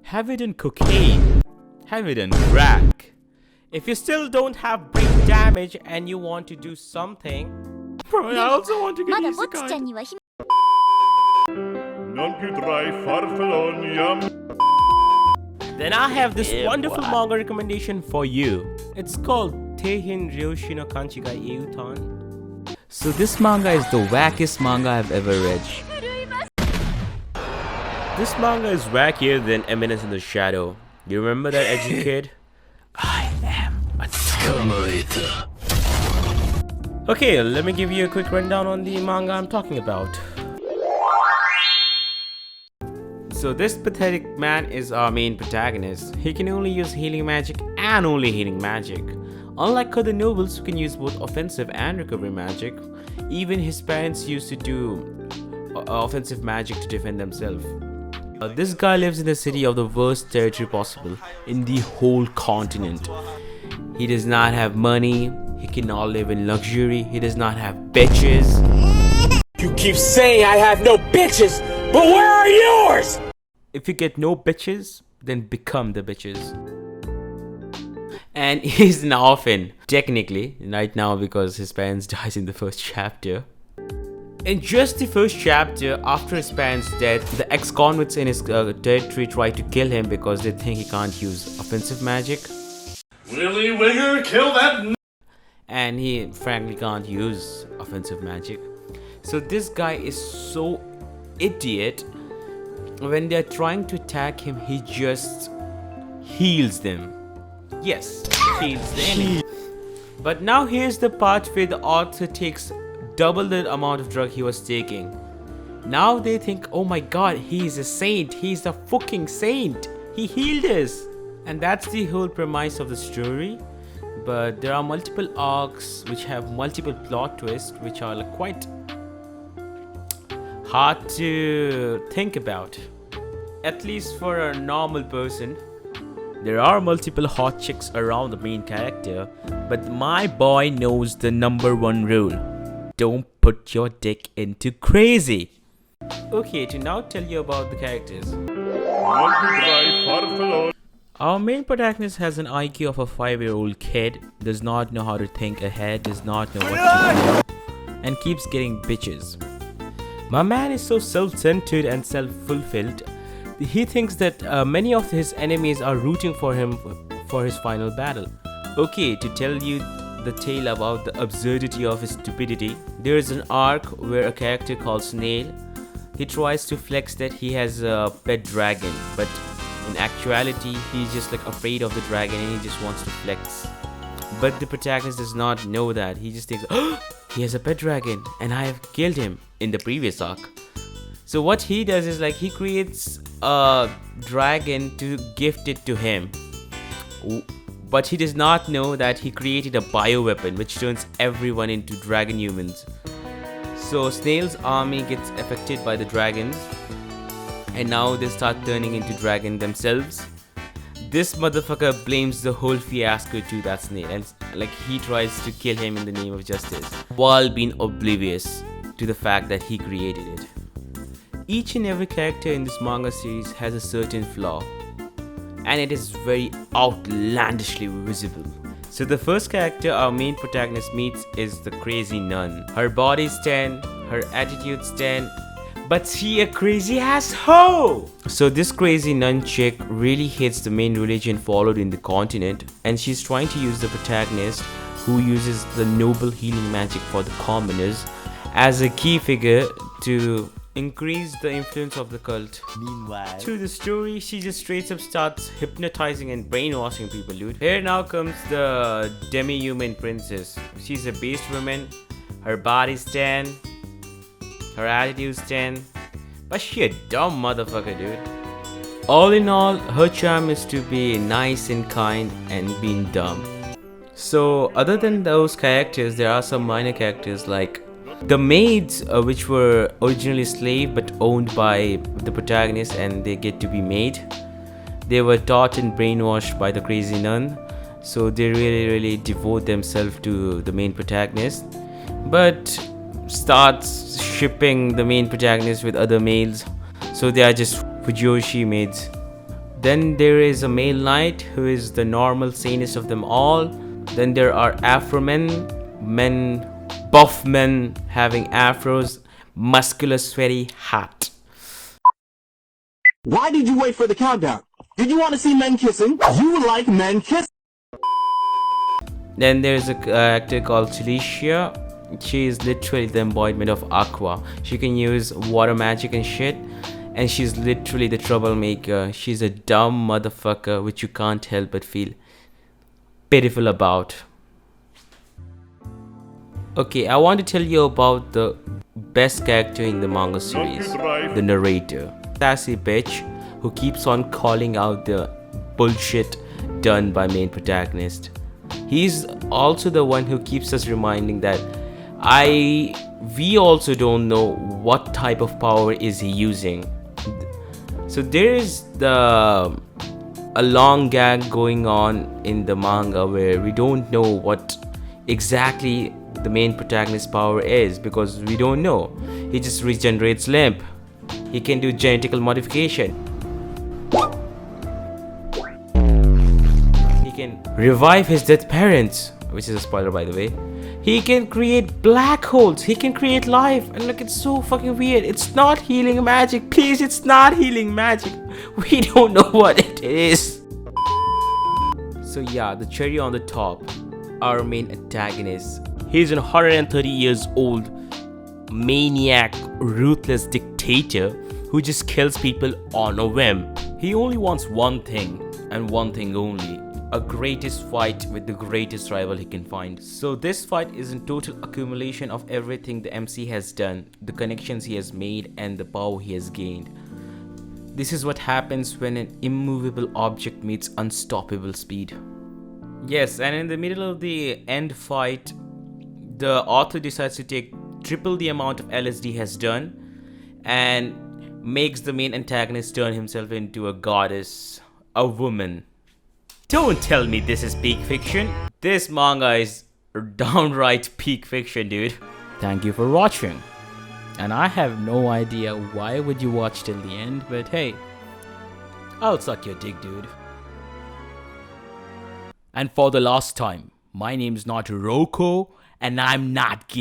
Have you done cocaine? Have you done crack? If you still don't have brain damage and you want to do something, bro, I also want to get まだぼっちちゃ isekai. んにはひ Non più tra i farfalloni. Then I have this Yeah, wonderful boy. manga recommendation for you. It's called Teihin Ryoshi no Kanchi ga Eutan. So this manga is the wackest manga I've ever read. This manga is wackier than Eminence in the Shadow. You remember that edgy kid? I am a Okay, let me give you a quick rundown on the manga I'm talking about. So this pathetic man is our main protagonist. He can only use healing magic and only healing magic. Unlike other nobles who can use both offensive and recovery magic, even his parents used to do offensive magic to defend themselves. This guy lives in the city of the worst territory possible in the whole continent. He does not have money, he cannot live in luxury, he does not have bitches. You keep saying I have no bitches, but where are yours? If you get no bitches, then become the bitches. And he's an orphan, technically, right now because his parents dies in the first chapter. In just the first chapter, after his parents' death, the ex-convicts in his territory try to kill him because they think he can't use offensive magic. Willy Wigger, kill that. And he frankly can't use offensive magic. So this guy is so idiot. When they're trying to attack him, he just heals them. Yes, heals the enemy. But now here's the part where the author takes double the amount of drug he was taking. Now they think, oh my god, he's a saint, he's a fucking saint, he healed us. And that's the whole premise of the story. But there are multiple arcs which have multiple plot twists which are like quite hard to think about, at least for a normal person. There are multiple hot chicks around the main character, but my boy knows the number one rule: don't put your dick into crazy. Okay, to now tell you about the characters. Non più tra i farfalloni. Our main protagonist has an IQ of a 5-year-old kid, does not know how to think ahead, does not know what to do, and keeps getting bitches. My man is so self-centered and self-fulfilled. He thinks that many of his enemies are rooting for him for his final battle. Okay, to tell you the tale about the absurdity of his stupidity, there is an arc where a character called Snail, he tries to flex that he has a pet dragon, but in actuality he's just like afraid of the dragon and he just wants to flex. But the protagonist does not know that. He just thinks, oh, he has a pet dragon and I have killed him in the previous arc. So what he does is like he creates a dragon to gift it to him. But he does not know that he created a bioweapon which turns everyone into dragon humans. So Snail's army gets affected by the dragons and now they start turning into dragon themselves. This motherfucker blames the whole fiasco to that Snail and like he tries to kill him in the name of justice while being oblivious to the fact that he created it. Each and every character in this manga series has a certain flaw, and it is very outlandishly visible. So the first character our main protagonist meets is the crazy nun. Her body's 10, her attitude's 10, but she a crazy ass hoe! So this crazy nun chick really hates the main religion followed in the continent, and she's trying to use the protagonist, who uses the noble healing magic for the commoners, as a key figure to increase the influence of the cult. Meanwhile, Through the story, she just straight up starts hypnotizing and brainwashing people, dude. Here now comes the demi-human princess. She's a beast woman, her body's 10, her attitude's 10, but she a dumb motherfucker, dude. All in all, her charm is to be nice and kind and being dumb. So other than those characters, there are some minor characters like the maids, which were originally slave but owned by the protagonist and they get to be maid. They were taught and brainwashed by the crazy nun, so they really devote themselves to the main protagonist, but starts shipping the main protagonist with other males, so they are just Fujoshi maids. Then there is a male knight who is the normal sanest of them all. Then there are Afro men, buff men having afros, muscular, sweaty, hot. Why did you wait for the countdown? Did you want to see men kissing? You like men kissing. Then there's a character called Celicia. She is literally the embodiment of Aqua. She can use water magic and shit. And she's literally the troublemaker. She's a dumb motherfucker which you can't help but feel pitiful about. Okay, I want to tell you about the best character in the manga series, the narrator. Sassy bitch who keeps on calling out the bullshit done by main protagonist. He's also the one who keeps us reminding that we also don't know what type of power is he using. So there is a long gag going on in the manga where we don't know what exactly the main protagonist's power is, because we don't know. He just regenerates limb. He can do genetical modification. He can revive his dead parents, which is a spoiler by the way. He can create black holes. He can create life. And look, it's so fucking weird. It's not healing magic. Please, it's not healing magic. We don't know what it is. So yeah, the cherry on the top, our main antagonist. He's a 130 years old maniac, ruthless dictator who just kills people on a whim. He only wants one thing, and one thing only: a greatest fight with the greatest rival he can find. So this fight is a total accumulation of everything the MC has done, the connections he has made, and the power he has gained. This is what happens when an immovable object meets unstoppable speed. Yes, and in the middle of the end fight, the author decides to take triple the amount of LSD he has done and makes the main antagonist turn himself into a goddess, a woman. Don't tell me this is peak fiction. This manga is downright peak fiction, dude. Thank you for watching. And I have no idea why would you watch till the end, but hey, I'll suck your dick, dude. And for the last time, my name's not Roko, and I'm not gay.